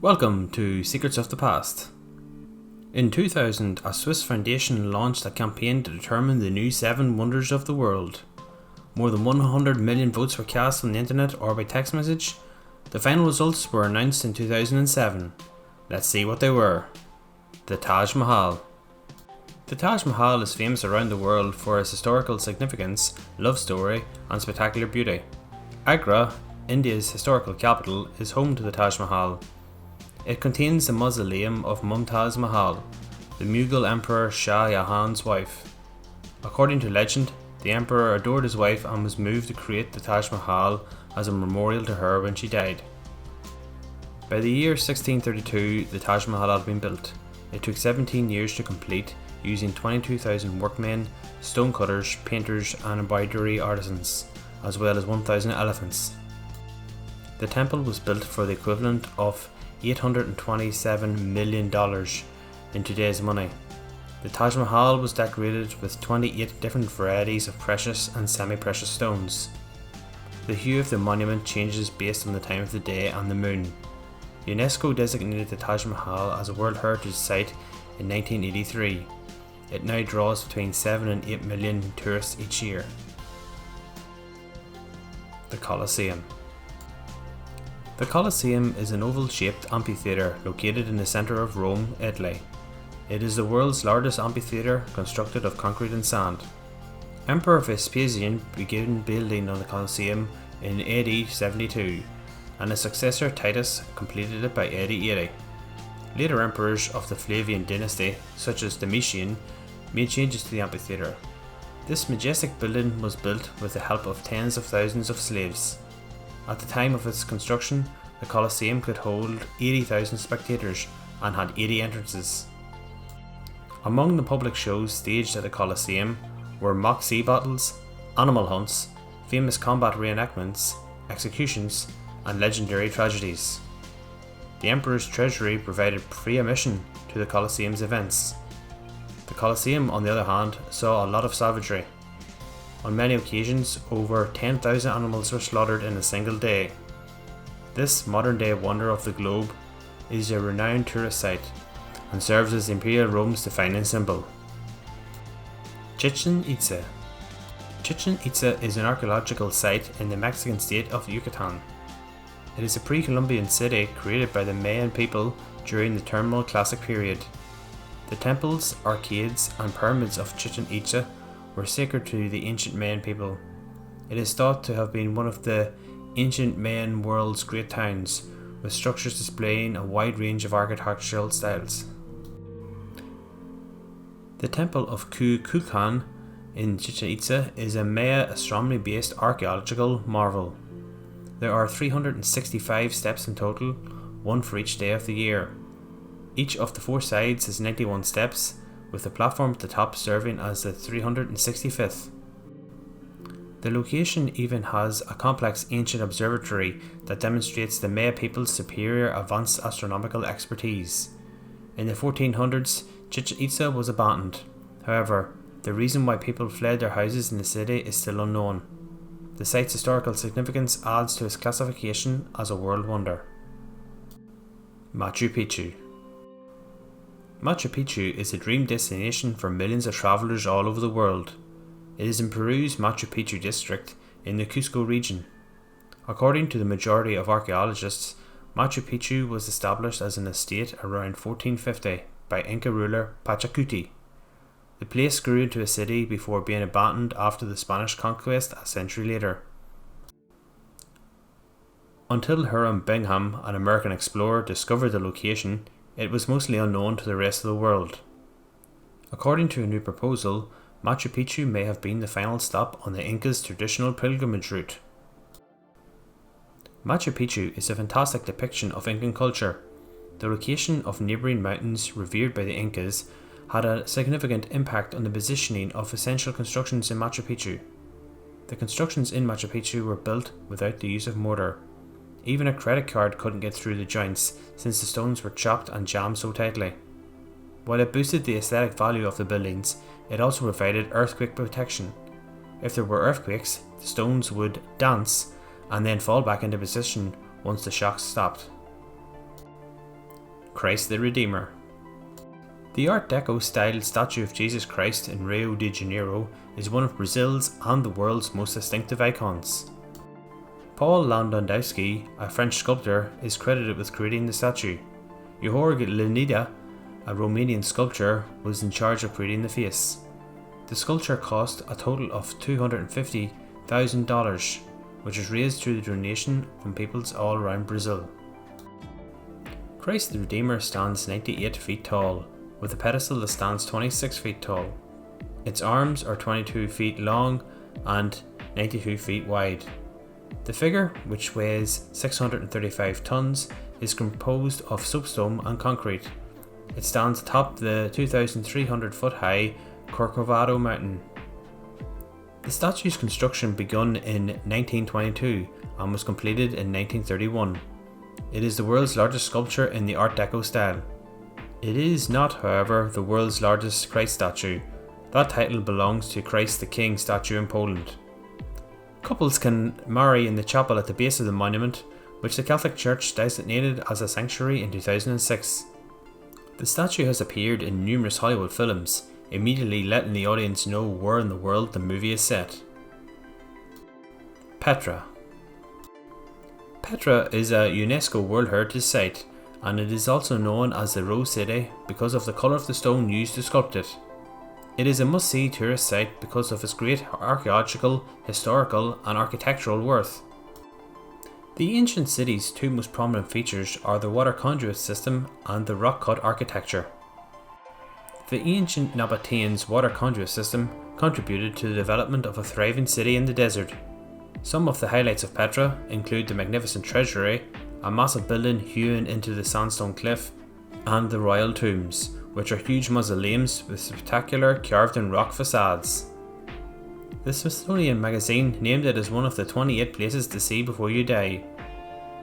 Welcome to Secrets of the Past. In 2000, a Swiss foundation launched a campaign to determine the new 7 wonders of the world. More than 100 million votes were cast on the internet or by text message. The final results were announced in 2007. Let's see what they were. The Taj Mahal. The Taj Mahal is famous around the world for its historical significance, love story, and spectacular beauty. Agra, India's historical capital, is home to the Taj Mahal. It contains the mausoleum of Mumtaz Mahal, the Mughal Emperor Shah Jahan's wife. According to legend, the emperor adored his wife and was moved to create the Taj Mahal as a memorial to her when she died. By the year 1632, the Taj Mahal had been built. It took 17 years to complete, using 22,000 workmen, stonecutters, painters and embroidery artisans, as well as 1,000 elephants. The temple was built for the equivalent of $827 million in today's money. The Taj Mahal was decorated with 28 different varieties of precious and semi-precious stones. The hue of the monument changes based on the time of the day and the moon. UNESCO designated the Taj Mahal as a World Heritage Site in 1983. It now draws between 7 and 8 million tourists each year. The Colosseum. The Colosseum is an oval-shaped amphitheatre located in the centre of Rome, Italy. It is the world's largest amphitheatre constructed of concrete and sand. Emperor Vespasian began building on the Colosseum in AD 72, and his successor Titus completed it by AD 80. Later emperors of the Flavian dynasty, such as Domitian, made changes to the amphitheatre. This majestic building was built with the help of tens of thousands of slaves. At the time of its construction, the Colosseum could hold 80,000 spectators and had 80 entrances. Among the public shows staged at the Colosseum were mock sea battles, animal hunts, famous combat reenactments, executions, and legendary tragedies. The emperor's treasury provided free admission to the Colosseum's events. The Colosseum, on the other hand, saw a lot of savagery. On many occasions, over 10,000 animals were slaughtered in a single day. This modern-day wonder of the globe is a renowned tourist site and serves as Imperial Rome's defining symbol. Chichen Itza. Chichen Itza is an archaeological site in the Mexican state of Yucatan. It is a pre-Columbian city created by the Mayan people during the Terminal Classic period. The temples, arcades, and pyramids of Chichen Itza were sacred to the ancient Mayan people. It is thought to have been one of the ancient Mayan world's great towns, with structures displaying a wide range of architectural styles. The Temple of Kukulkan in Chichen Itza is a Maya astronomy-based archaeological marvel. There are 365 steps in total, one for each day of the year. Each of the 4 sides has 91 steps, with the platform at the top serving as the 365th. The location even has a complex ancient observatory that demonstrates the Maya people's superior advanced astronomical expertise. In the 1400s, Chichen Itza was abandoned. However, the reason why people fled their houses in the city is still unknown. The site's historical significance adds to its classification as a world wonder. Machu Picchu. Machu Picchu is a dream destination for millions of travellers all over the world. It is in Peru's Machu Picchu district in the Cusco region. According to the majority of archaeologists, Machu Picchu was established as an estate around 1450 by Inca ruler Pachacuti. The place grew into a city before being abandoned after the Spanish conquest a century later. Until Hiram Bingham, an American explorer, discovered the location, it was mostly unknown to the rest of the world. According to a new proposal, Machu Picchu may have been the final stop on the Incas' traditional pilgrimage route. Machu Picchu is a fantastic depiction of Incan culture. The location of neighbouring mountains revered by the Incas had a significant impact on the positioning of essential constructions in Machu Picchu. The constructions in Machu Picchu were built without the use of mortar. Even a credit card couldn't get through the joints since the stones were chopped and jammed so tightly. While it boosted the aesthetic value of the buildings, it also provided earthquake protection. If there were earthquakes, the stones would dance and then fall back into position once the shocks stopped. Christ the Redeemer. The Art Deco styled statue of Jesus Christ in Rio de Janeiro is one of Brazil's and the world's most distinctive icons. Paul Landowski, a French sculptor, is credited with creating the statue. Jorge Lenida, a Romanian sculptor, was in charge of creating the face. The sculpture cost a total of $250,000, which was raised through the donation from peoples all around Brazil. Christ the Redeemer stands 98 feet tall, with a pedestal that stands 26 feet tall. Its arms are 22 feet long and 92 feet wide. The figure, which weighs 635 tons, is composed of soapstone and concrete. It stands atop the 2,300 foot high Corcovado mountain. The statue's construction begun in 1922 and was completed in 1931. It is the world's largest sculpture in the Art Deco style. It is not, however, the world's largest Christ statue. That title belongs to Christ the King statue in Poland. Couples can marry in the chapel at the base of the monument, which the Catholic Church designated as a sanctuary in 2006. The statue has appeared in numerous Hollywood films, immediately letting the audience know where in the world the movie is set. Petra. Petra is a UNESCO World Heritage Site, and it is also known as the Rose City because of the colour of the stone used to sculpt it. It is a must-see tourist site because of its great archaeological, historical and architectural worth. The ancient city's two most prominent features are the water conduit system and the rock-cut architecture. The ancient Nabateans' water conduit system contributed to the development of a thriving city in the desert. Some of the highlights of Petra include the magnificent treasury, a massive building hewn into the sandstone cliff, and the royal tombs, which are huge mausoleums with spectacular carved-in rock facades. The Smithsonian magazine named it as one of the 28 places to see before you die.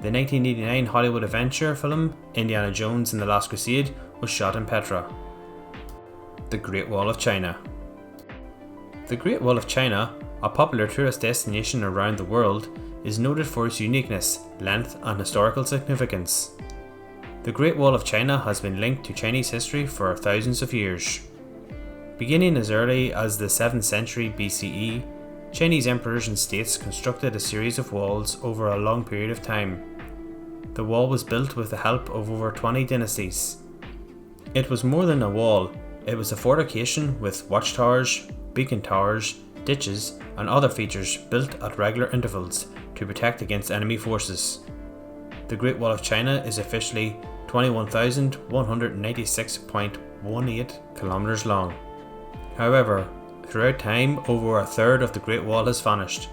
The 1989 Hollywood adventure film Indiana Jones and the Last Crusade was shot in Petra. The Great Wall of China. The Great Wall of China, a popular tourist destination around the world, is noted for its uniqueness, length and historical significance. The Great Wall of China has been linked to Chinese history for thousands of years. Beginning as early as the 7th century BCE, Chinese emperors and states constructed a series of walls over a long period of time. The wall was built with the help of over 20 dynasties. It was more than a wall, it was a fortification with watchtowers, beacon towers, ditches and other features built at regular intervals to protect against enemy forces. The Great Wall of China is officially 21,196.18 kilometers long. However, throughout time, over a third of the Great Wall has vanished.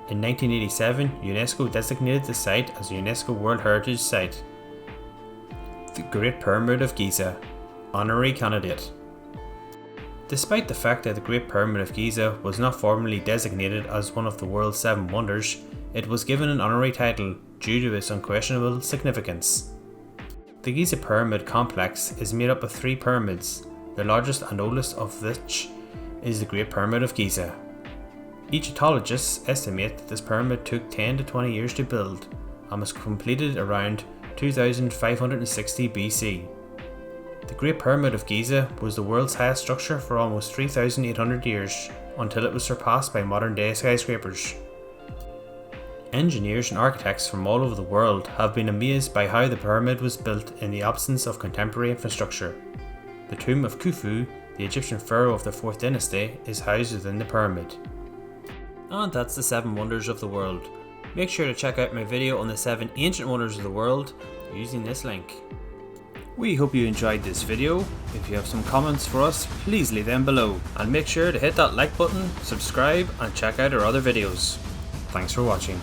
In 1987, UNESCO designated the site as a UNESCO World Heritage Site. The Great Pyramid of Giza, Honorary candidate. Despite the fact that the Great Pyramid of Giza was not formally designated as one of the world's 7 wonders, it was given an honorary title due to its unquestionable significance. The Giza Pyramid complex is made up of 3 pyramids, the largest and oldest of which is the Great Pyramid of Giza. Egyptologists estimate that this pyramid took 10 to 20 years to build and was completed around 2560 BC. The Great Pyramid of Giza was the world's highest structure for almost 3,800 years, until it was surpassed by modern-day skyscrapers. Engineers and architects from all over the world have been amazed by how the pyramid was built in the absence of contemporary infrastructure. The tomb of Khufu, the Egyptian pharaoh of the 4th dynasty, is housed within the pyramid. And that's the 7 wonders of the world. Make sure to check out my video on the 7 ancient wonders of the world using this link. We hope you enjoyed this video. If you have some comments for us, please leave them below. And make sure to hit that like button, subscribe and check out our other videos. Thanks for watching.